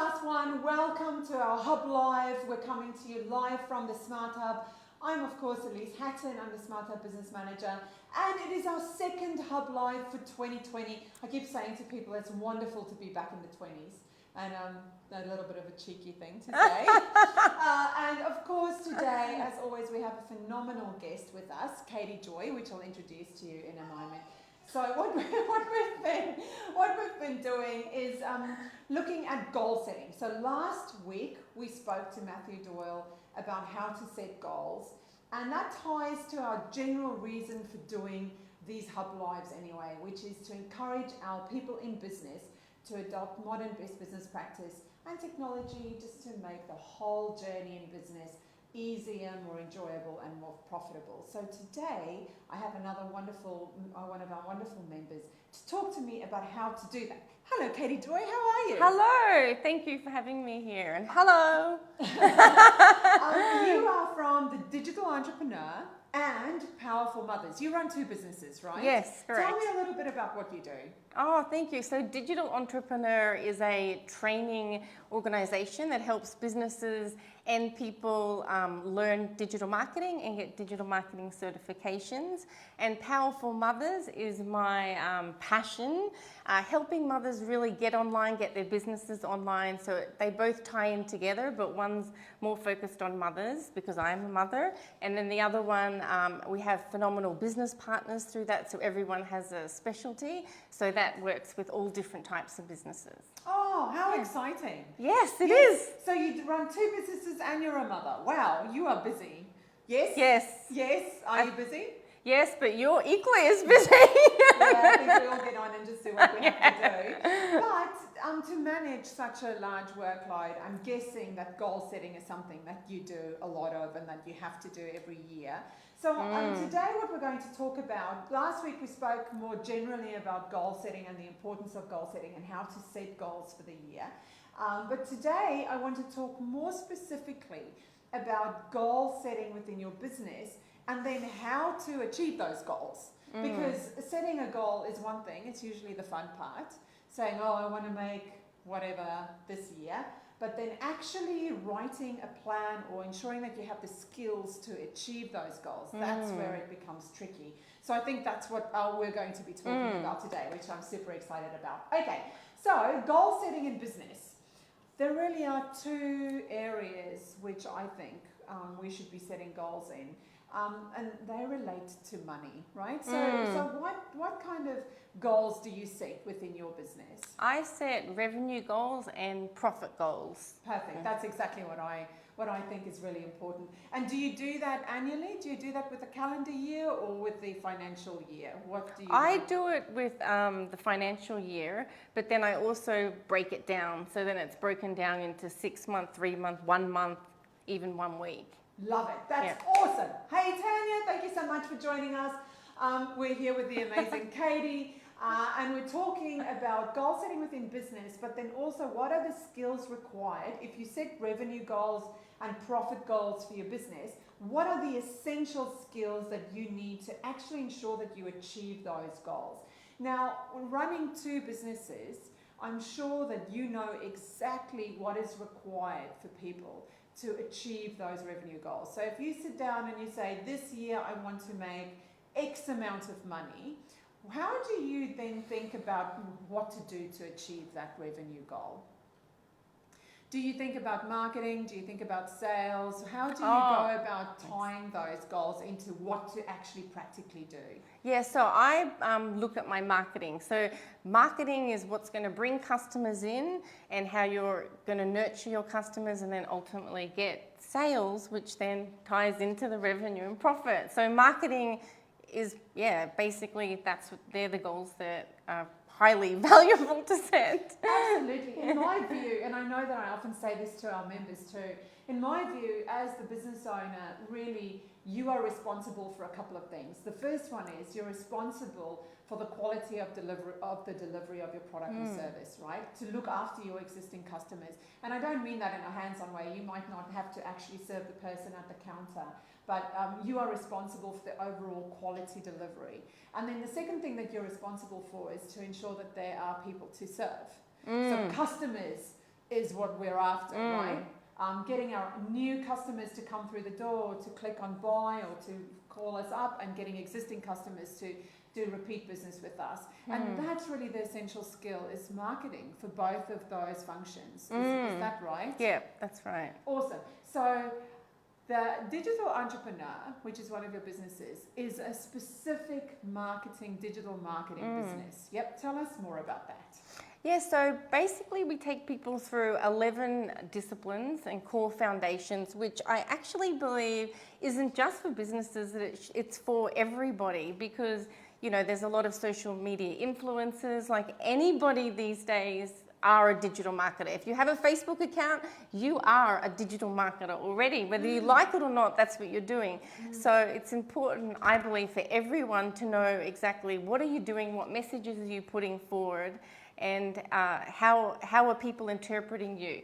last one. Welcome to our HubLive. We're coming to you live from the Smart Hub. I'm, of course, Elise Hatton. I'm the Smart Hub Business Manager. And it is our second HubLive for 2020. I keep saying to people it's wonderful to be back in the 20s. And a little bit of a cheeky thing to say. And, of course, today, as always, we have a phenomenal guest with us, Katie Joy, which I'll introduce to you in a moment. So what we've been doing is looking at goal setting. So last week we spoke to Matthew Doyle about how to set goals, and that ties to our general reason for doing these Hub Lives anyway, which is to encourage our people in business to adopt modern best business practice and technology just to make the whole journey in business easier, more enjoyable and more profitable. So today I have one of our wonderful members to talk to me about how to do that. Hello Katie Joy, how are you? Hello, thank you for having me here, and hello. You are from The Digital Entrepreneur and Powerful Mothers. You run two businesses, right? Yes, correct. Tell me a little bit about what you do. Oh, thank you. So Digital Entrepreneur is a training organization that helps businesses and people learn digital marketing and get digital marketing certifications. And Powerful Mothers is my passion, helping mothers really get online, get their businesses online. So they both tie in together, but one's more focused on mothers because I'm a mother. And then the other one, we have phenomenal business partners through that. So everyone has a specialty. So that works with all different types of businesses. Oh, how exciting. Yes, it is. So you run two businesses and you're a mother. Wow, you are busy. Yes? Yes. Yes. Are you busy? Yes, but you're equally as busy. Yeah, I think we all get on and just do what we have to do. But to manage such a large workload, I'm guessing that goal setting is something that you do a lot of and that you have to do every year. So today what we're going to talk about, last week we spoke more generally about goal setting and the importance of goal setting and how to set goals for the year. But today I want to talk more specifically about goal setting within your business and then how to achieve those goals. Because setting a goal is one thing, it's usually the fun part, saying, oh, I want to make whatever this year. But then actually writing a plan or ensuring that you have the skills to achieve those goals, that's where it becomes tricky. So I think that's what we're going to be talking about today, which I'm super excited about. Okay, so goal setting in business. There really are two areas which I think we should be setting goals in. And they relate to money, right? So what kind of goals do you set within your business? I set revenue goals and profit goals. Perfect. That's exactly what I think is really important. And do you do that annually? Do you do that with the calendar year or with the financial year? What do you do? I do it with the financial year, but then I also break it down. So then it's broken down into 6 month, 3 month, 1 month, even 1 week. Love it. That's awesome. Hey, Tanya, thank you so much for joining us. We're here with the amazing Katie, and we're talking about goal setting within business, but then also what are the skills required if you set revenue goals and profit goals for your business? What are the essential skills that you need to actually ensure that you achieve those goals? Now, running two businesses, I'm sure that you know exactly what is required for people to achieve those revenue goals. So if you sit down and you say, this year I want to make X amount of money, how do you then think about what to do to achieve that revenue goal? Do you think about marketing? Do you think about sales? How do you go about tying those goals into what to actually practically do? Yeah, so I look at my marketing. So marketing is what's going to bring customers in and how you're going to nurture your customers and then ultimately get sales, which then ties into the revenue and profit. So marketing is, basically they're the goals that are highly valuable to set. Absolutely. In my view, and I know that I often say this to our members too, in my view, as the business owner, really, you are responsible for a couple of things. The first one is you're responsible for the quality of the delivery of your product or service, right? To look after your existing customers. And I don't mean that in a hands-on way. You might not have to actually serve the person at the counter, but you are responsible for the overall quality delivery. And then the second thing that you're responsible for is to ensure that there are people to serve. So customers is what we're after, right? Getting our new customers to come through the door, to click on buy or to call us up, and getting existing customers to do repeat business with us. And that's really the essential skill, is marketing for both of those functions. Is that right? Yeah, that's right. Awesome. So the digital entrepreneur, which is one of your businesses, is a specific digital marketing business. Yep. Tell us more about that. Yeah, so basically we take people through 11 disciplines and core foundations, which I actually believe isn't just for businesses, it's for everybody, because, you know, there's a lot of social media influencers. Like, anybody these days are a digital marketer. If you have a Facebook account, you are a digital marketer already. Whether you like it or not, that's what you're doing. So it's important, I believe, for everyone to know exactly what are you doing, what messages are you putting forward, and how are people interpreting you.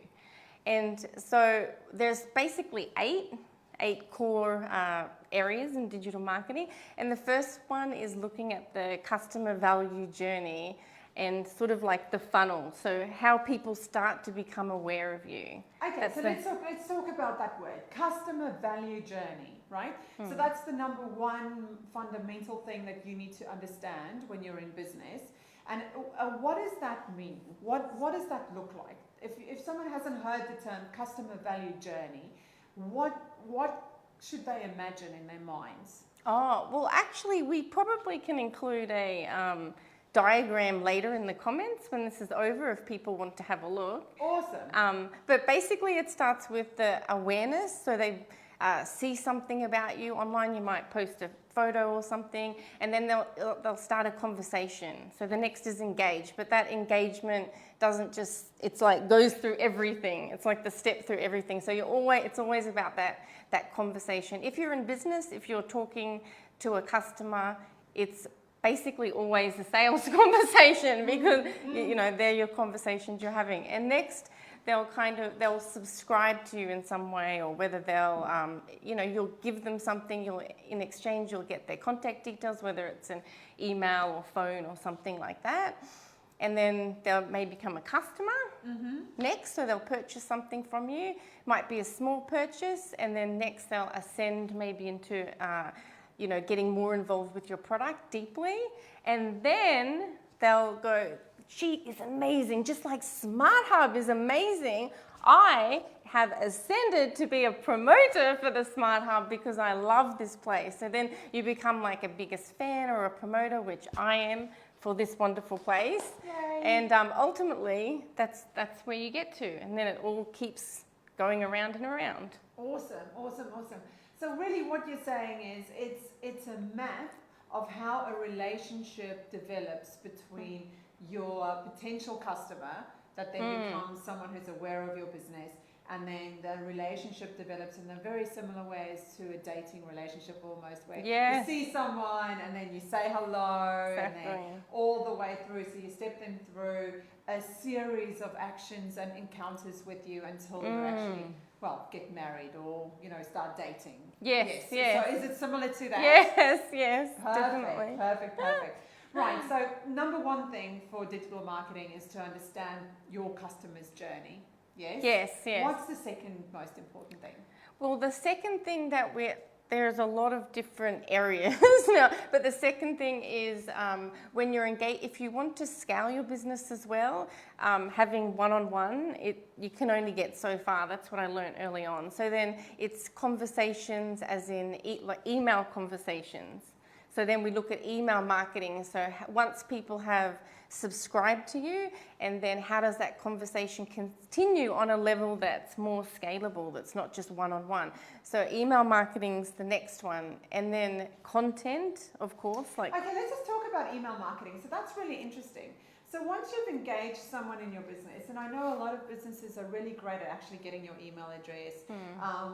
And so there's basically eight core areas in digital marketing. And the first one is looking at the customer value journey and sort of like the funnel, so how people start to become aware of you. Okay, so let's talk about that word, customer value journey, right? So that's the number one fundamental thing that you need to understand when you're in business. And what does that mean? What does that look like? If someone hasn't heard the term customer value journey, what should they imagine in their minds? Oh, well, actually, we probably can include a diagram later in the comments when this is over, if people want to have a look. Awesome. But basically it starts with the awareness. So they see something about you online, you might post a photo or something, and then they'll start a conversation. So the next is engage, but that engagement doesn't just, it's like goes through everything. It's like the step through everything. So it's always about that conversation. If you're in business, if you're talking to a customer, it's basically always a sales conversation, because you know, they're your conversations you're having. And next, they'll subscribe to you in some way, or whether they'll, you know, you'll give them something, in exchange you'll get their contact details, whether it's an email or phone or something like that. And then they may become a customer next, so they'll purchase something from you. Might be a small purchase, and then next they'll ascend maybe into you know, getting more involved with your product deeply, and then they'll go, she is amazing, just like Smart Hub is amazing. I have ascended to be a promoter for the Smart Hub because I love this place. So then you become like a biggest fan or a promoter, which I am for this wonderful place. Yay. And ultimately, that's where you get to, and then it all keeps going around and around. Awesome, awesome, awesome. So really what you're saying is it's a map of how a relationship develops between your potential customer, that then becomes someone who's aware of your business, and then the relationship develops in a very similar ways to a dating relationship almost, where you see someone and then you say hello, and then all the way through, so you step them through a series of actions and encounters with you until you actually, well, get married or, you know, start dating. Yes. So is it similar to that? Yes, definitely. Perfect. Right, so number one thing for digital marketing is to understand your customer's journey. Yes? Yes. What's the second most important thing? Well, the second thing that there's a lot of different areas now, but the second thing is when you're engaged, if you want to scale your business as well, having one-on-one, you can only get so far. That's what I learned early on. So then it's conversations, as in like email conversations. So then we look at email marketing. So once people have subscribed to you, and then how does that conversation continue on a level that's more scalable, that's not just one-on-one. So email marketing's the next one. And then content, of course. Okay, let's just talk about email marketing. So that's really interesting. So once you've engaged someone in your business, and I know a lot of businesses are really great at actually getting your email address.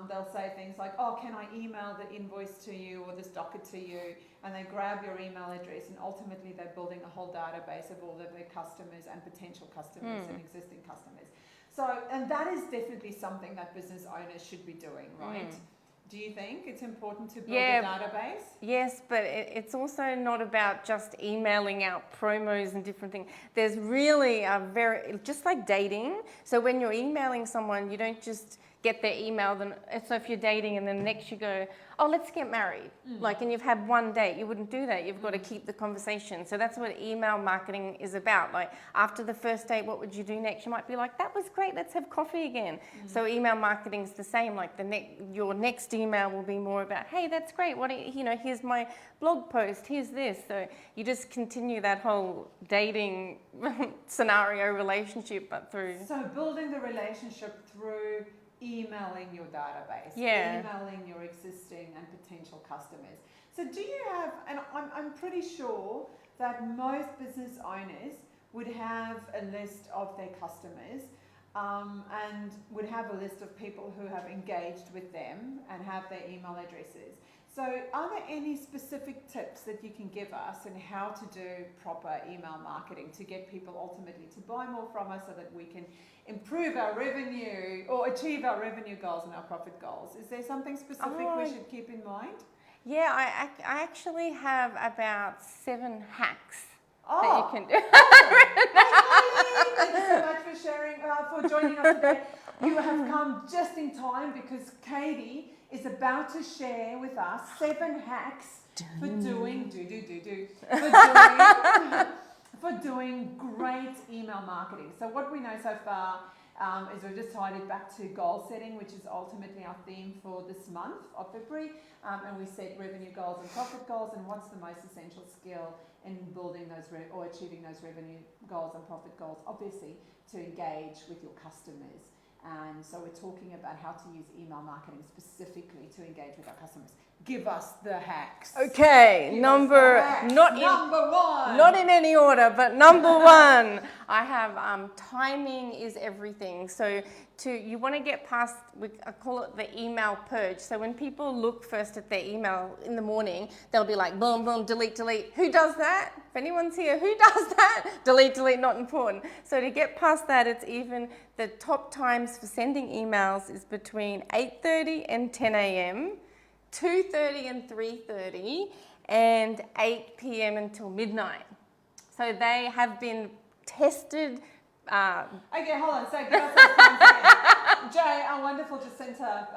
They'll say things like, oh, can I email the invoice to you or this docket to you? And they grab your email address, and ultimately they're building a whole database of all of their customers and potential customers and existing customers. So, and that is definitely something that business owners should be doing, right? Do you think it's important to build Yeah. a database? Yes, but it's also not about just emailing out promos and different things. There's really just like dating. So when you're emailing someone, you don't just get their email. So if you're dating and then next you go, oh, let's get married. And you've had one date, you wouldn't do that. You've got to keep the conversation. So that's what email marketing is about. Like after the first date, what would you do next? You might be like, that was great, let's have coffee again. So email marketing is the same. Like your next email will be more about, hey, that's great. Here's my blog post, here's this. So you just continue that whole dating scenario relationship, but through. So building the relationship through emailing your database, Yeah. emailing your existing and potential customers. So do you have, and I'm pretty sure that most business owners would have a list of their customers and would have a list of people who have engaged with them and have their email addresses. So are there any specific tips that you can give us on how to do proper email marketing to get people ultimately to buy more from us so that we can improve our revenue or achieve our revenue goals and our profit goals? Is there something specific we should keep in mind? Yeah, I actually have about 7 hacks that you can do. Thank you so much for sharing, for joining us today. You have come just in time because Katie is about to share with us 7 hacks for doing for doing great email marketing. So what we know so far is we've just tied it back to goal setting, which is ultimately our theme for this month of February. And we set revenue goals and profit goals, and what's the most essential skill in building those or achieving those revenue goals and profit goals, obviously to engage with your customers. And so we're talking about how to use email marketing specifically to engage with our customers. Give us the hacks. Okay, number one. Not in any order, but number 1, I have timing is everything. So you want to get past, I call it the email purge. So when people look first at their email in the morning, they'll be like, boom, boom, delete, delete. Who does that? If anyone's here, who does that? Delete, delete, not important. So to get past that, it's even the top times for sending emails is between 8:30 and 10 a.m., 2:30 and 3:30, and 8 p.m. until midnight. So they have been tested. Okay, hold on. So give us those times again. Jay, our wonderful Jacinta,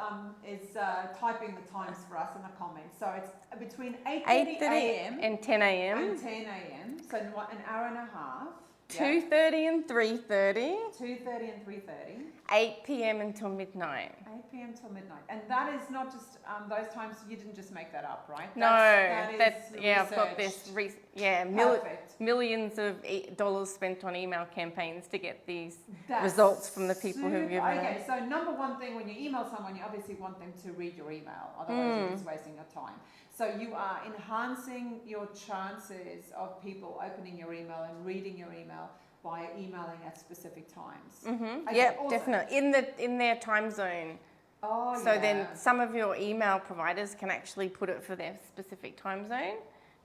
is typing the times for us in the comments. So it's between 8:30 a.m. and 10 a.m. and 10 a.m. So an hour and a half. 2:30 and 3:30. 2:30 and 3:30. 8 p.m. until midnight. 8 p.m. till midnight. And that is not just those times, you didn't just make that up, right? That's I've got this, Perfect. millions of dollars spent on email campaigns to get these results from the people who've given it. Okay, so number one thing, when you email someone, you obviously want them to read your email, otherwise you're just wasting your time. So you are enhancing your chances of people opening your email and reading your email by emailing at specific times. Okay, Yep, awesome. definitely. In their time zone. Oh, so then some of your email providers can actually put it for their specific time zone.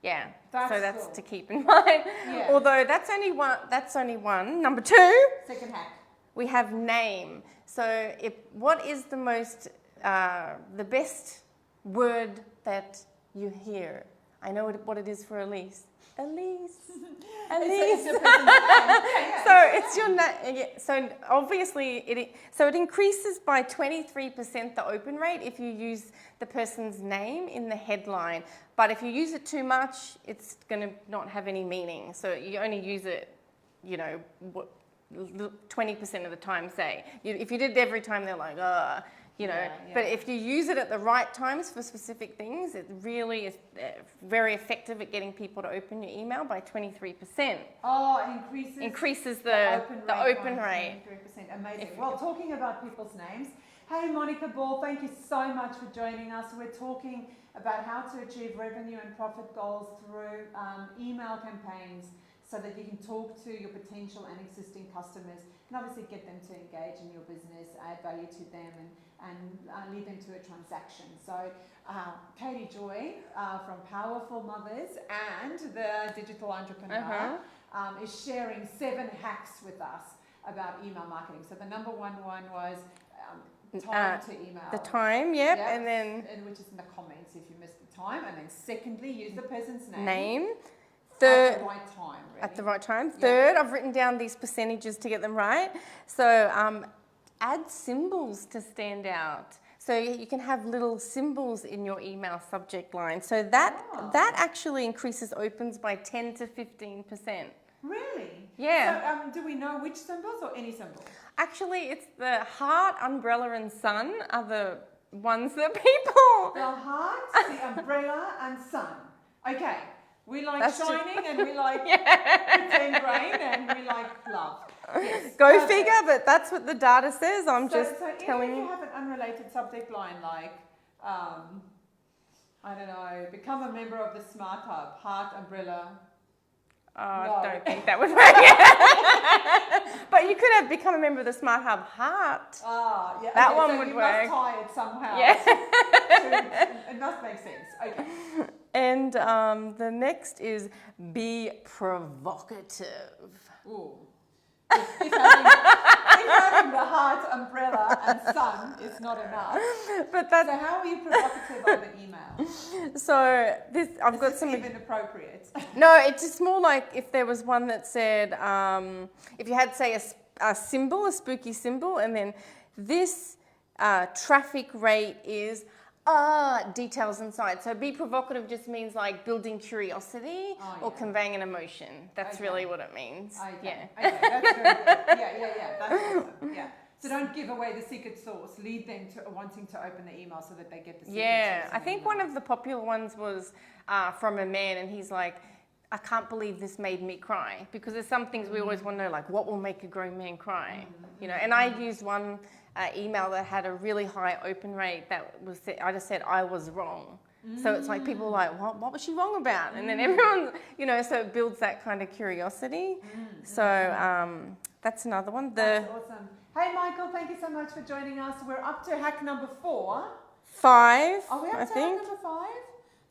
Yeah. That's cool. to keep in mind. Yeah. Although that's only one. Number 2. Second hack. We have name. So what is the most the best word that you hear? I know what it is for Elise. Elise. It's So it's your so obviously it increases by 23% the open rate if you use the person's name in the headline. But if you use it too much, it's going to not have any meaning. So you only use it, 20% of the time. Say if you did it every time, they're like, But if you use it at the right times for specific things, it really is very effective at getting people to open your email by 23%. Oh, increases the open rate. 23%. Amazing. Well, talking about people's names, hey, Monica Ball, thank you so much for joining us. We're talking about how to achieve revenue and profit goals through email campaigns so that you can talk to your potential and existing customers and obviously get them to engage in your business, add value to them, and lead them to a transaction. So Katie Joy from Powerful Mothers and the Digital Entrepreneur is sharing 7 hacks with us about email marketing. So the number one was time to email. The time, yep, Yep, and then which is in the comments if you missed the time, and then secondly, use the person's name. at Third, the right time. Really. at the right time. Yep. Third, I've written down these percentages to get them right. So add symbols to stand out. So you can have little symbols in your email subject line. So that actually increases opens by 10 to 15%. Really? Yeah. So do we know which symbols or any symbols? Actually, it's the heart, umbrella, and sun are the ones that people... The heart, the umbrella, and sun. Okay. We like That's shining and we like pretend rain and we like love. Yes. Go Perfect. figure, but that's what the data says. I'm just telling even if you. you have an unrelated subject line like, I don't know, become a member of the Smart Hub, heart, umbrella. I don't think that would work. But you could have become a member of the Smart Hub heart. Ah, yeah. That okay, one so would you work. must tie it somehow. Yeah. It must make sense. Okay. And the next is be provocative. Ooh. If having the heart, umbrella, and sun is not enough. But that's So how are you provocative on the email? so this. I've Is got this some. even appropriate? No, it's just more like if there was one that said, if you had say a symbol, a spooky symbol, and then this traffic rate is details inside. So be provocative just means like building curiosity or conveying an emotion. That's really what it means. Okay. Yeah. Okay, that's very good. Yeah. That's awesome. Yeah. So don't give away the secret sauce. Lead them to wanting to open the email so that they get the secret sauce. I think one of the popular ones was from a man, and he's like, I can't believe this made me cry, because there's some things we always want to know, like what will make a grown man cry, you know. And I used one email that had a really high open rate that was, I just said I was wrong. So it's like people are like, what was she wrong about? And then everyone, you know, so it builds that kind of curiosity. So that's another one. That's awesome. Hey Michael, thank you so much for joining us. We're up to hack number 4. 5, Are we up I to think. hack number 5?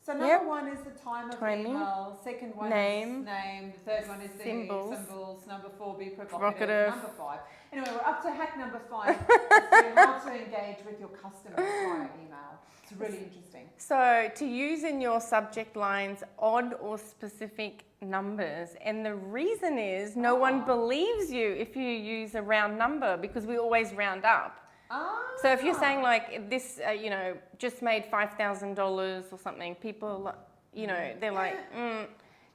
So number 1 is the time of Timing. email. Second one Name. is name. The third one is the Symbols. Number 4, be provocative. Provocative. Number 5. Anyway, we're up to hack number 5. It's how to engage with your customers via email. It's really interesting. So to use in your subject lines odd or specific numbers, and the reason is no one believes you if you use a round number, because we always round up. So if you're saying like this, you know, just made $5,000 or something, people, you know, they're like,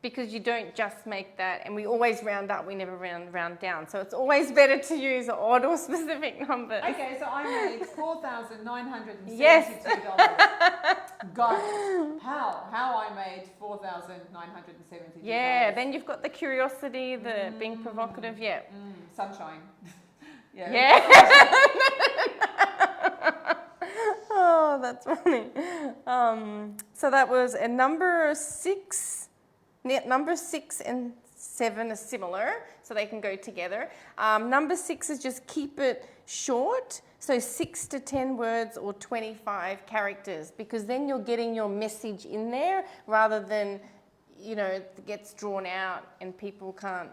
because you don't just make that, and we always round up, we never round down. So it's always better to use odd or specific numbers. Okay, so I made $4,972. Yes. Got it. How I made $4,972. Yeah, then you've got the curiosity, the being provocative, Sunshine. Yeah. Oh, that's funny. So that was a number 6. Number 6 and 7 are similar, so they can go together. Number 6 is just keep it short, so 6 to 10 words or 25 characters, because then you're getting your message in there rather than, you know, it gets drawn out and people can't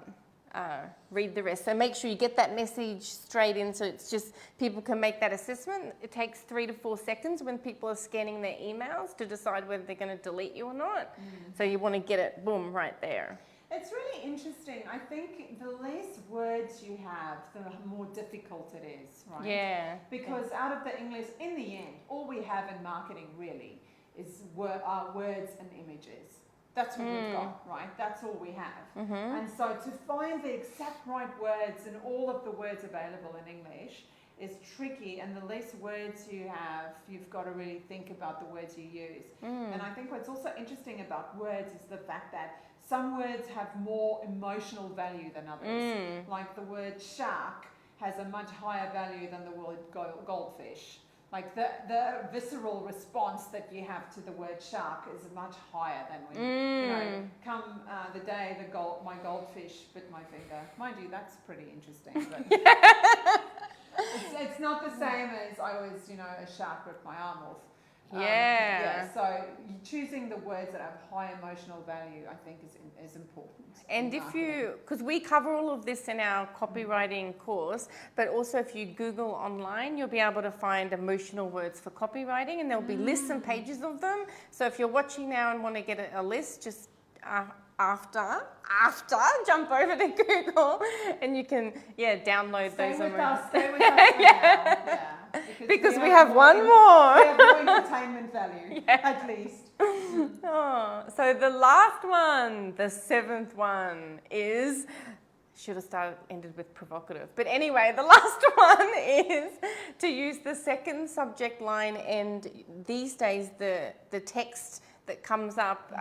read the rest. So make sure you get that message straight in, so it's just people can make that assessment. It takes 3 to 4 seconds when people are scanning their emails to decide whether they're going to delete you or not. So you want to get it, boom, right there. It's really interesting. I think the less words you have, the more difficult it is, right? Yeah. Because out of the English, in the end, all we have in marketing really is words and images. That's what we've got, right? That's all we have. And so to find the exact right words and all of the words available in English is tricky, and the less words you have, you've got to really think about the words you use. And I think what's also interesting about words is the fact that some words have more emotional value than others. Like the word shark has a much higher value than the word goldfish. Like the visceral response that you have to the word shark is much higher than when, you know, come the day my goldfish bit my finger. Mind you, that's pretty interesting. But it's not the same as I was, you know, a shark ripped my arm off. So choosing the words that have high emotional value, I think, is important. And if you, because we cover all of this in our copywriting course, but also if you Google online, you'll be able to find emotional words for copywriting, and there'll be lists and pages of them. So if you're watching now and want to get a list, just after jump over to Google and you can download those. Stay with us for now. Because we have one more. We have more entertainment value, at least. So the last one, the seventh one is, should have ended with provocative. But anyway, the last one is to use the second subject line, and these days the text that comes up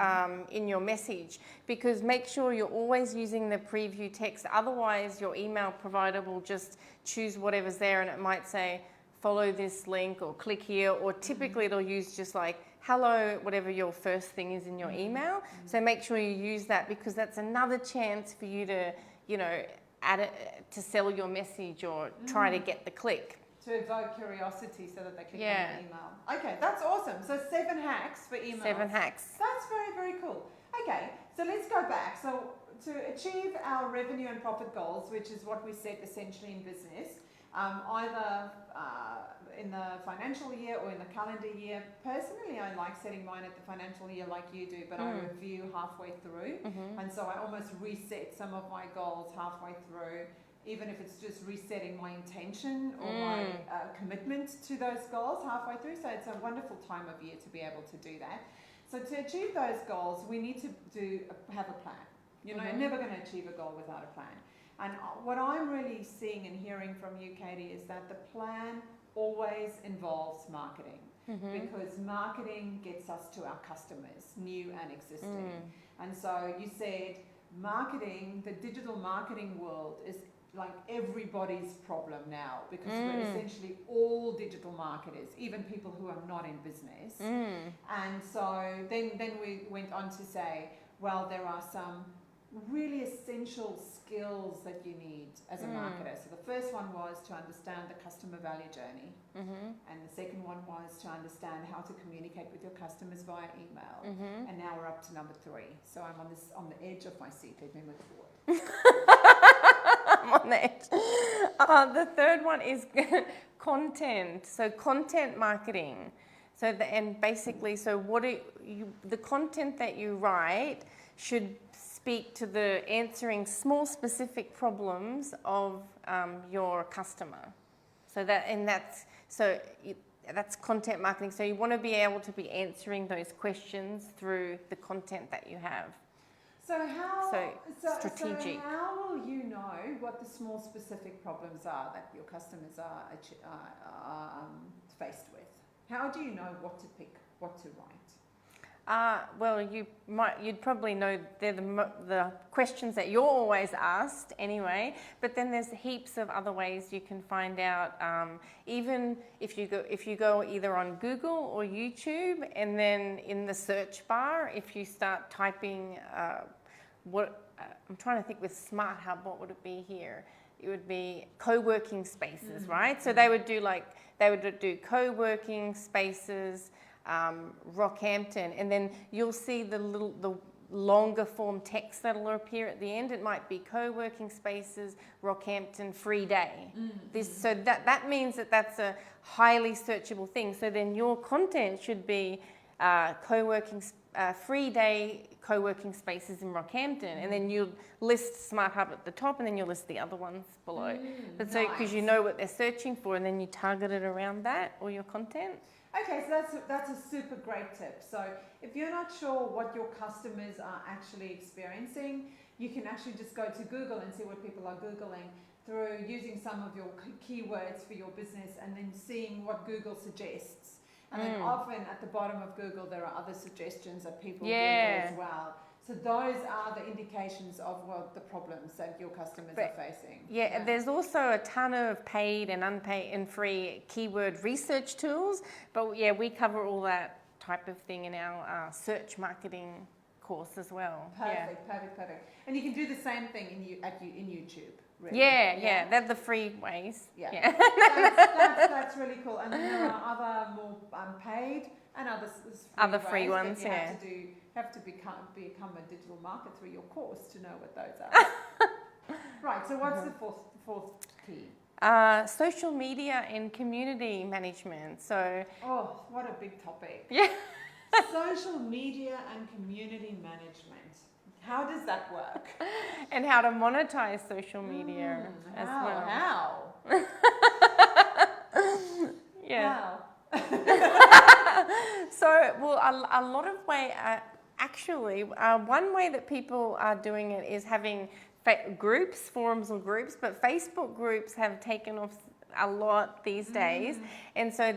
in your message, because make sure you're always using the preview text. Otherwise, your email provider will just choose whatever's there, and it might say, follow this link or click here, or typically it'll use just like, hello, whatever your first thing is in your email. So make sure you use that, because that's another chance for you to, add it to sell your message or try to get the click. To evoke curiosity so that they click on the email. Okay, that's awesome. So 7 hacks for emails. 7 hacks. That's very, very cool. Okay, so let's go back. So to achieve our revenue and profit goals, which is what we set essentially in business, either in the financial year or in the calendar year. Personally, I like setting mine at the financial year like you do, but I review halfway through. And so I almost reset some of my goals halfway through, even if it's just resetting my intention or my commitment to those goals halfway through. So it's a wonderful time of year to be able to do that. So to achieve those goals, we need to have a plan. You're never going to achieve a goal without a plan. And what I'm really seeing and hearing from you, Katie, is that the plan always involves marketing, because marketing gets us to our customers, new and existing. And so you said marketing, the digital marketing world is like everybody's problem now, because we're essentially all digital marketers, even people who are not in business. And so then we went on to say, well, there are some really essential skills that you need as a marketer. So the first one was to understand the customer value journey, and the second one was to understand how to communicate with your customers via email. And now we're up to number 3. So I'm on the edge of my seat. Let me move forward. I'm on the edge. The third one is content. So content marketing. So the content that you write should speak to the answering small specific problems of your customer. So that's content marketing. So you want to be able to be answering those questions through the content that you have. Strategic. So how will you know what the small specific problems are that your customers are faced with? How do you know what to pick, what to write? Well, you'd probably know they're the questions that you're always asked anyway. But then there's heaps of other ways you can find out. Even if you go either on Google or YouTube, and then in the search bar, if you start typing I'm trying to think with Smart Hub, what would it be here? It would be co-working spaces, right? So they would do co-working spaces. Rockhampton, and then you'll see the longer form text that'll appear at the end. It might be co-working spaces, Rockhampton, free day. So that means that that's a highly searchable thing. So then your content should be free day co-working spaces in Rockhampton, and then you'll list Smart Hub at the top, and then you'll list the other ones below. But so because you know what they're searching for, and then you target it around that or your content. Okay, so that's a super great tip. So if you're not sure what your customers are actually experiencing, you can actually just go to Google and see what people are Googling through using some of your keywords for your business, and then seeing what Google suggests. And then often at the bottom of Google, there are other suggestions that people Google as well. So those are the indications of the problems that your customers are facing. Yeah, there's also a ton of paid and unpaid and free keyword research tools. But yeah, we cover all that type of thing in our search marketing course as well. Perfect. And you can do the same thing in YouTube. Really. Yeah, they're the free ways. Yeah. That's really cool. And then there are other more paid And Other free ways, ones, but you yeah. have to become a digital marketer through your course to know what those are. Right, so what's the fourth key? Social media and community management. So, oh, what a big topic. Yeah. Social media and community management. How does that work? And how to monetize social media as well. How? Yeah. How? So, well, a lot of one way that people are doing it is having forums or groups, but Facebook groups have taken off a lot these days, and so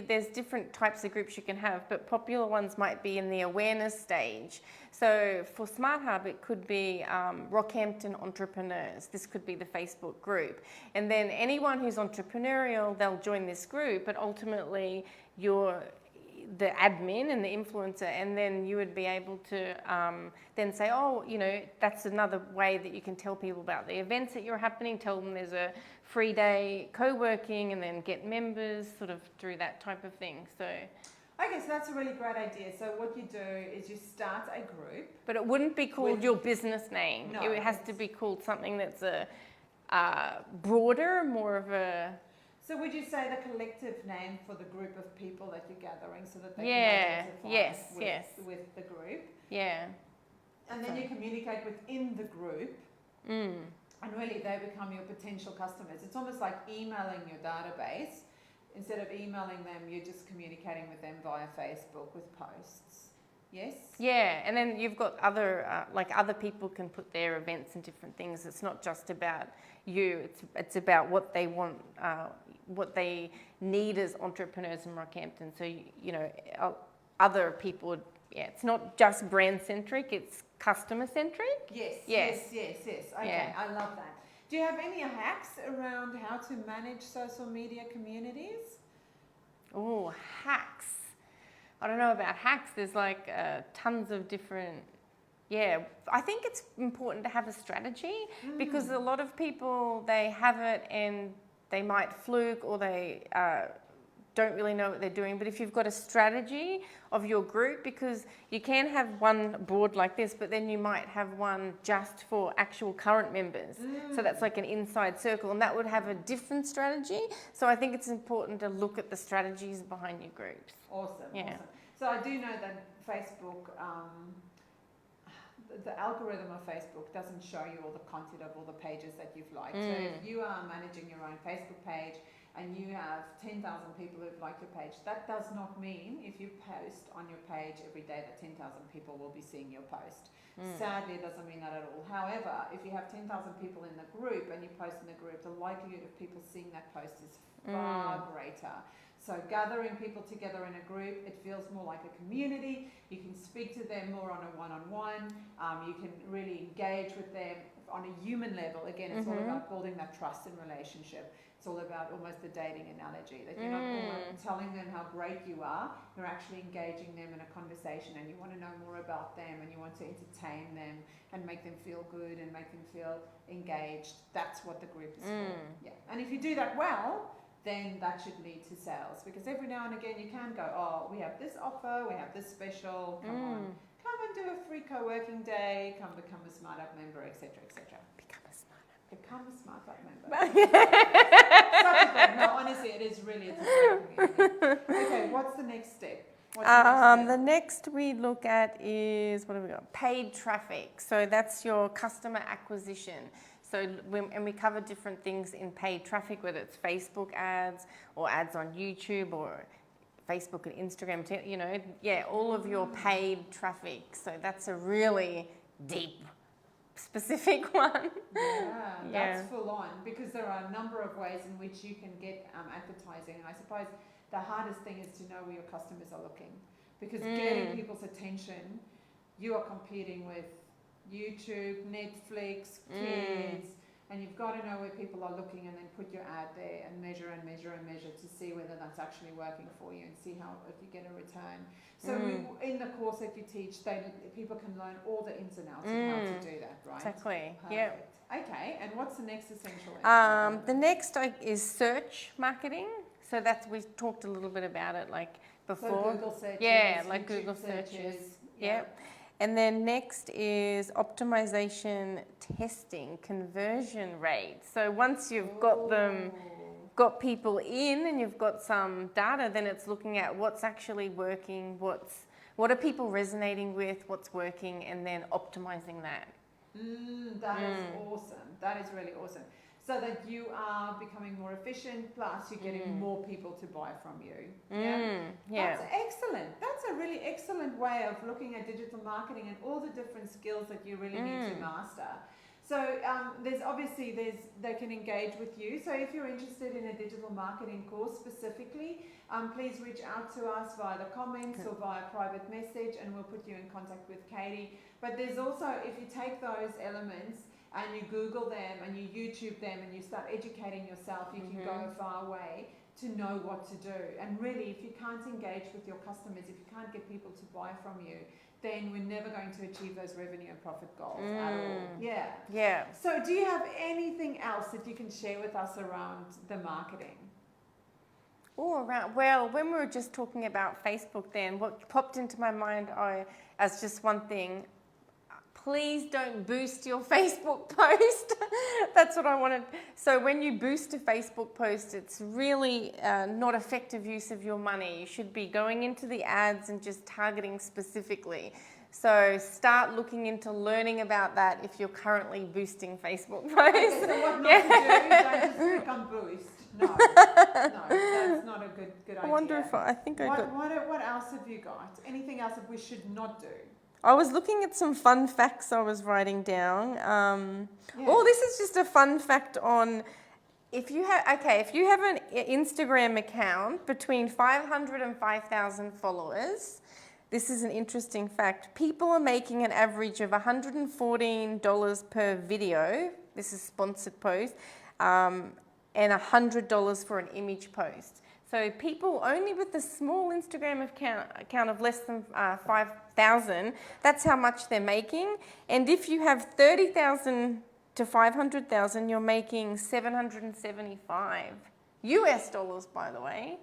there's different types of groups you can have, but popular ones might be in the awareness stage. So for Smart Hub, it could be Rockhampton entrepreneurs. This could be the Facebook group, and then anyone who's entrepreneurial, they'll join this group, but ultimately you're the admin and the influencer, and then you would be able to then say, oh, that's another way that you can tell people about the events that you're happening, tell them there's a free day co-working, and then get members sort of through that type of thing. So okay, so that's a really great idea. So what you do is you start a group. But it wouldn't be called your business name. No, it has to be called something that's a broader, more of a... So would you say the collective name for the group of people that you're gathering so that they Yeah, can yes, identify yes. with the group? Yeah. And then you communicate within the group, and really they become your potential customers. It's almost like emailing your database. Instead of emailing them, you're just communicating with them via Facebook with posts. Yes? Yeah, and then you've got other people can put their events and different things. It's not just about you. It's about what they want, what they need as entrepreneurs in Rockhampton. So other people. Yeah, it's not just brand centric. It's customer centric. Yes. Okay, Yeah. I love that. Do you have any hacks around how to manage social media communities? Oh, hacks. I don't know about hacks. There's tons of different... Yeah, I think it's important to have a strategy because a lot of people, they have it and they might fluke or they don't really know what they're doing. But if you've got a strategy of your group, because you can have one board like this, but then you might have one just for actual current members. So that's like an inside circle, and that would have a different strategy. So I think it's important to look at the strategies behind your groups. Awesome. Yeah. So I do know that Facebook, the algorithm of Facebook doesn't show you all the content of all the pages that you've liked. So if you are managing your own Facebook page and you have 10,000 people who've liked your page, that does not mean if you post on your page every day that 10,000 people will be seeing your post. Sadly, it doesn't mean that at all. However, if you have 10,000 people in the group and you post in the group, the likelihood of people seeing that post is far greater. So gathering people together in a group, it feels more like a community. You can speak to them more on a one-on-one. You can really engage with them on a human level. Again, it's all about building that trust and relationship. It's all about almost the dating analogy, that you're not almost telling them how great you are, you're actually engaging them in a conversation and you want to know more about them and you want to entertain them and make them feel good and make them feel engaged. That's what the group is for. Yeah. And if you do that well, then that should lead to sales, because every now and again you can go, oh, we have this offer, we have this special, come on, come and do a free co-working day, come become a Smart Up member, etc., etc. Become a Smart Up member. Such a thing. No, honestly, it's a great community. Okay, what's the next step? The next we look at is, what have we got? Paid traffic. So that's your customer acquisition. So we cover different things in paid traffic, whether it's Facebook ads or ads on YouTube or Facebook and Instagram, all of your paid traffic. So that's a really deep, specific one. Yeah, that's full on, because there are a number of ways in which you can get advertising. And I suppose the hardest thing is to know where your customers are looking, because getting people's attention, you are competing with YouTube, Netflix, kids, and you've got to know where people are looking and then put your ad there and measure to see whether that's actually working for you and see if you get a return. So in the course that you teach, people can learn all the ins and outs of how to do that, right? Exactly. Yeah. Okay, and what's the next essential? The next is search marketing. So that's, we talked a little bit about it like before. So Google searches, yeah, like YouTube Google searches. searches. Yep. And then next is optimization testing, conversion rate. So once you've got people in and you've got some data, then it's looking at what's actually working, what are people resonating with, what's working, and then optimizing that. That is awesome. That is really awesome. So that you are becoming more efficient, plus you're getting more people to buy from you. Yeah. That's excellent. That's a really excellent way of looking at digital marketing and all the different skills that you really need to master. So they can engage with you. So if you're interested in a digital marketing course specifically, please reach out to us via the comments or via private message, and we'll put you in contact with Katie. But there's also, if you take those elements and you Google them and you YouTube them and you start educating yourself, you can go a far way to know what to do. And really, if you can't engage with your customers, if you can't get people to buy from you, then we're never going to achieve those revenue and profit goals at all. Yeah. So do you have anything else that you can share with us around the marketing? Well, when we were just talking about Facebook then, what popped into my mind as just one thing, please don't boost your Facebook post. That's what I wanted. So when you boost a Facebook post, it's really not effective use of your money. You should be going into the ads and just targeting specifically. So start looking into learning about that if you're currently boosting Facebook posts. Okay, so what not to do, don't just click on boost. No, that's not a good idea. I wonder if what else have you got? Anything else that we should not do? I was looking at some fun facts I was writing down. Oh, this is just a fun fact on if you have an Instagram account between 500 and 5,000 followers. This is an interesting fact. People are making an average of $114 per video. This is sponsored post, and $100 for an image post. So people only with a small Instagram account of less than 5,000, that's how much they're making. And if you have 30,000 to 500,000, you're making $775 US, by the way.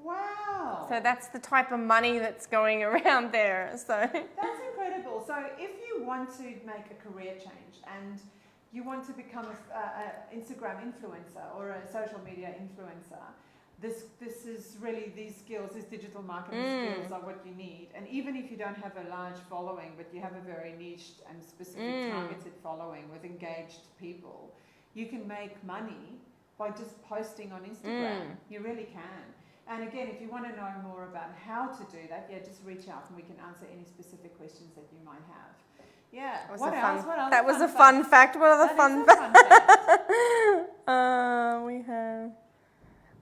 Wow. So that's the type of money that's going around there. So that's incredible. So if you want to make a career change and you want to become an Instagram influencer or a social media influencer, this is really these skills, these digital marketing skills are what you need. And even if you don't have a large following, but you have a very niched and specific targeted following with engaged people, you can make money by just posting on Instagram. You really can. And again, if you want to know more about how to do that, just reach out and we can answer any specific questions that you might have. Yeah. What else? That was a fun fact. What are the fun facts? We have...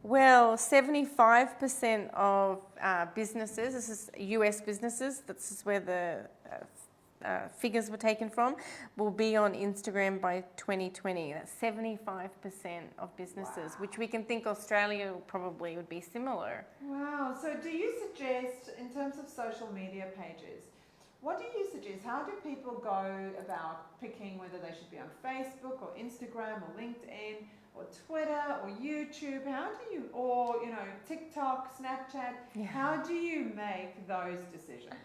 Well, 75% of businesses, this is US businesses, this is where the figures were taken from, will be on Instagram by 2020. That's 75% of businesses, which we can think Australia probably would be similar. Wow. So do you suggest, in terms of social media pages, what do you suggest? How do people go about picking whether they should be on Facebook or Instagram or LinkedIn or Twitter or YouTube? Or TikTok, Snapchat? How do you make those decisions?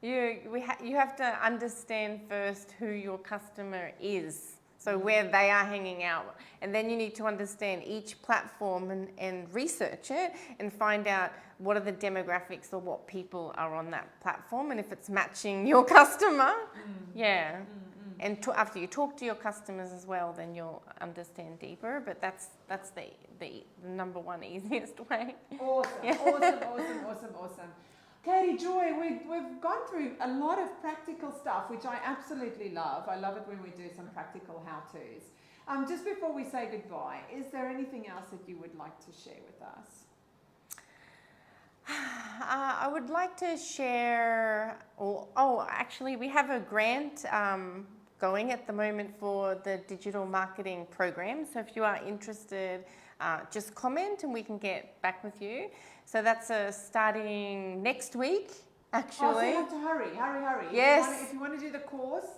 You have to understand first who your customer is, so where they are hanging out, and then you need to understand each platform and research it and find out what are the demographics or what people are on that platform, and if it's matching your customer. And after you talk to your customers as well, then you'll understand deeper. But that's the number one easiest way. Awesome. Katie, Joy, we've gone through a lot of practical stuff, which I absolutely love. I love it when we do some practical how-tos. Just before we say goodbye, is there anything else that you would like to share with us? I would like to share, actually we have a grant going at the moment for the digital marketing program. So if you are interested, just comment and we can get back with you. So that's starting next week, actually. Oh, so you have to hurry. Yes. If you want to do the course,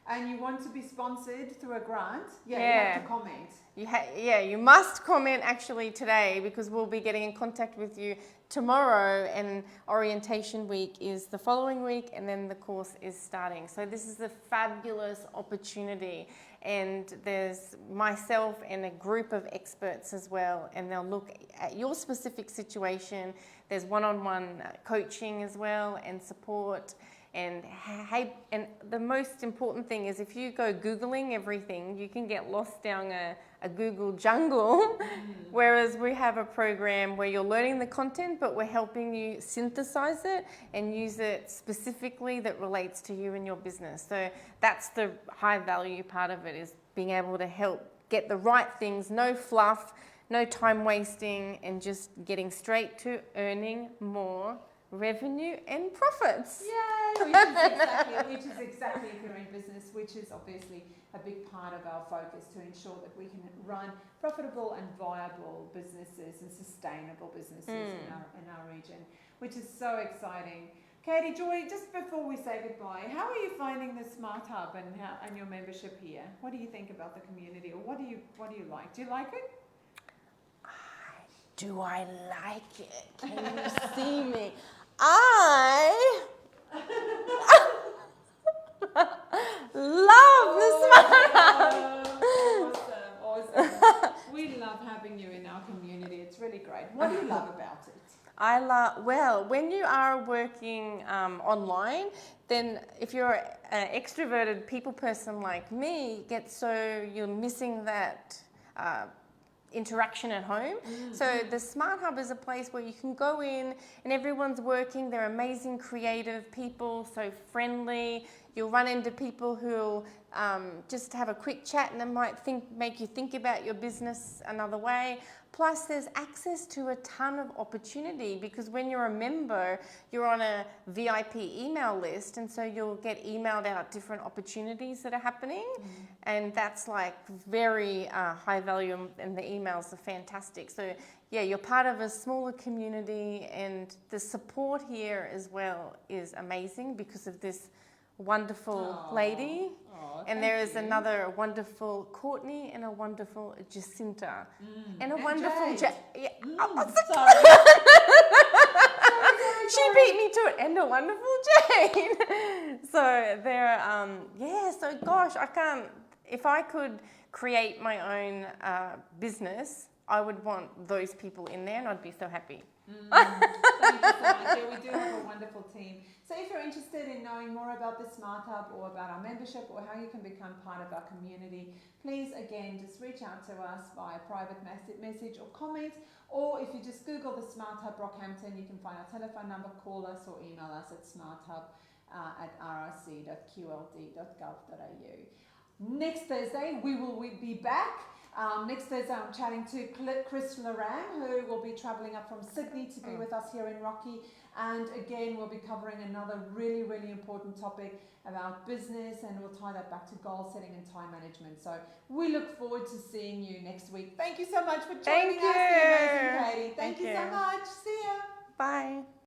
and you want to be sponsored through a grant, you Yeah. have to comment. You must comment actually today, because we'll be getting in contact with you tomorrow, and orientation week is the following week, and then the course is starting. So this is a fabulous opportunity, and there's myself and a group of experts as well, and they'll look at your specific situation. There's one-on-one coaching as well, and support. And the most important thing is, if you go Googling everything, you can get lost down a Google jungle. Whereas we have a program where you're learning the content, but we're helping you synthesize it and use it specifically that relates to you and your business. So that's the high value part of it, is being able to help get the right things, no fluff, no time wasting, and just getting straight to earning more revenue and profits. Yay! Which is exactly if you're in business, which is obviously a big part of our focus, to ensure that we can run profitable and viable businesses and sustainable businesses in our region, which is so exciting. Katie, Joy, just before we say goodbye, how are you finding the Smart Hub and your membership here? What do you think about the community, or what do you like? Do you like it? Do I like it? Can you see me? I love the Smart Hub. Awesome. We love having you in our community. It's really great. What do you love about it? Well, when you are working online, then if you're an extroverted people person like me, you're missing that interaction at home. So the Smart Hub is a place where you can go in and everyone's working. They're amazing, creative people, so friendly. You'll run into people who'll just have a quick chat, and it might make you think about your business another way. Plus, there's access to a ton of opportunity, because when you're a member, you're on a VIP email list, and so you'll get emailed out different opportunities that are happening, and that's like very high value, and the emails are fantastic. So yeah, you're part of a smaller community, and the support here as well is amazing because of this wonderful lady. And there is another wonderful Courtney, and a wonderful Jacinta, and a wonderful Jade. sorry. She beat me to it, and a wonderful Jane. So they're so gosh, if I could create my own business, I would want those people in there, and I'd be so happy. Thank you so much. Yeah, we do have a wonderful team. So if you're interested in knowing more about the Smart Hub, or about our membership, or how you can become part of our community, please again just reach out to us via private message or comment, or if you just Google the Smart Hub Rockhampton, you can find our telephone number, call us, or email us at smarthub@rrc.qld.gov.au. Next Thursday we will be back. Next Thursday I'm chatting to Chris Loran, who will be travelling up from Sydney to be with us here in Rocky, and again we'll be covering another really, really important topic about business, and we'll tie that back to goal setting and time management. So we look forward to seeing you next week. Thank you so much for joining us, the amazing Katie. Thank you so much. See you.